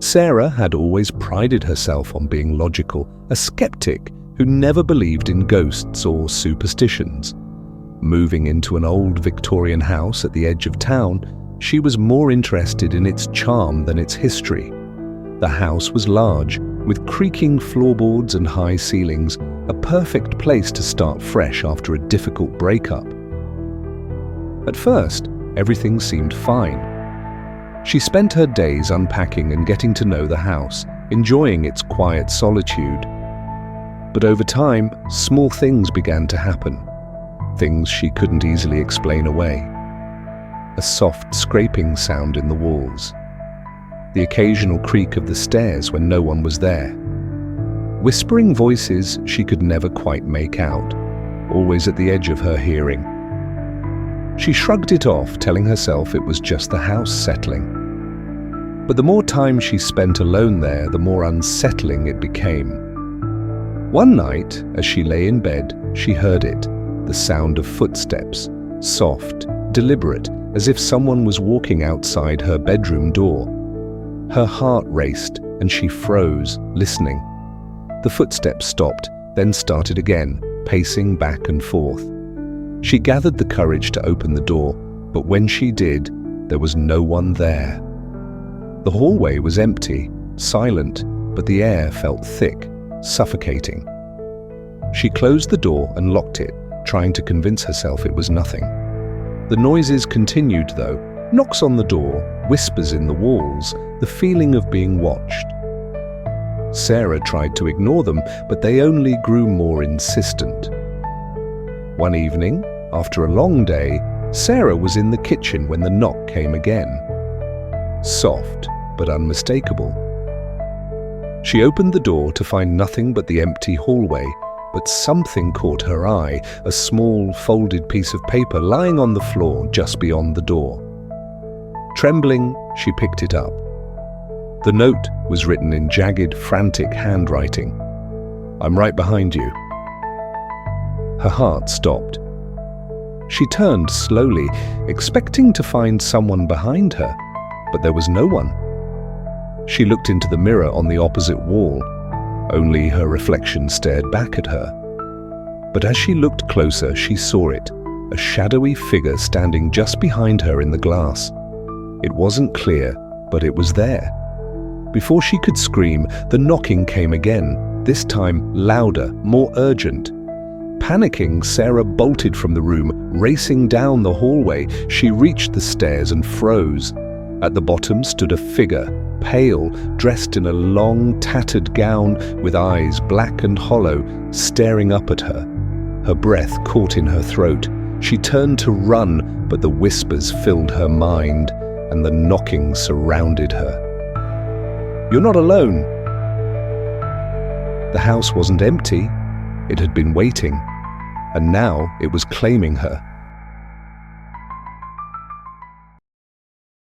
Sarah had always prided herself on being logical, a skeptic who never believed in ghosts or superstitions. Moving into an old Victorian house at the edge of town, she was more interested in its charm than its history. The house was large, with creaking floorboards and high ceilings, a perfect place to start fresh after a difficult breakup. At first, everything seemed fine. She spent her days unpacking and getting to know the house, enjoying its quiet solitude. But over time, small things began to happen. Things she couldn't easily explain away. A soft scraping sound in the walls. The occasional creak of the stairs when no one was there. Whispering voices she could never quite make out, always at the edge of her hearing. She shrugged it off, telling herself it was just the house settling. But the more time she spent alone there, the more unsettling it became. One night, as she lay in bed, she heard it, the sound of footsteps, soft, deliberate, as if someone was walking outside her bedroom door. Her heart raced, and she froze, listening. The footsteps stopped, then started again, pacing back and forth. She gathered the courage to open the door, but when she did, there was no one there. The hallway was empty, silent, but the air felt thick, suffocating. She closed the door and locked it, trying to convince herself it was nothing. The noises continued, though. Knocks on the door, whispers in the walls, the feeling of being watched. Sarah tried to ignore them, but they only grew more insistent. One evening, after a long day, Sarah was in the kitchen when the knock came again. Soft, but unmistakable. She opened the door to find nothing but the empty hallway, but something caught her eye, a small, folded piece of paper lying on the floor just beyond the door. Trembling, she picked it up. The note was written in jagged, frantic handwriting. "I'm right behind you." Her heart stopped. She turned slowly, expecting to find someone behind her, but there was no one. She looked into the mirror on the opposite wall. Only her reflection stared back at her. But as she looked closer, she saw it, a shadowy figure standing just behind her in the glass. It wasn't clear, but it was there. Before she could scream, the knocking came again, this time louder, more urgent. Panicking, Sarah bolted from the room, racing down the hallway. She reached the stairs and froze. At the bottom stood a figure, pale, dressed in a long, tattered gown, with eyes black and hollow, staring up at her. Her breath caught in her throat. She turned to run, but the whispers filled her mind, and the knocking surrounded her. "You're not alone." The house wasn't empty. It had been waiting, and now it was claiming her.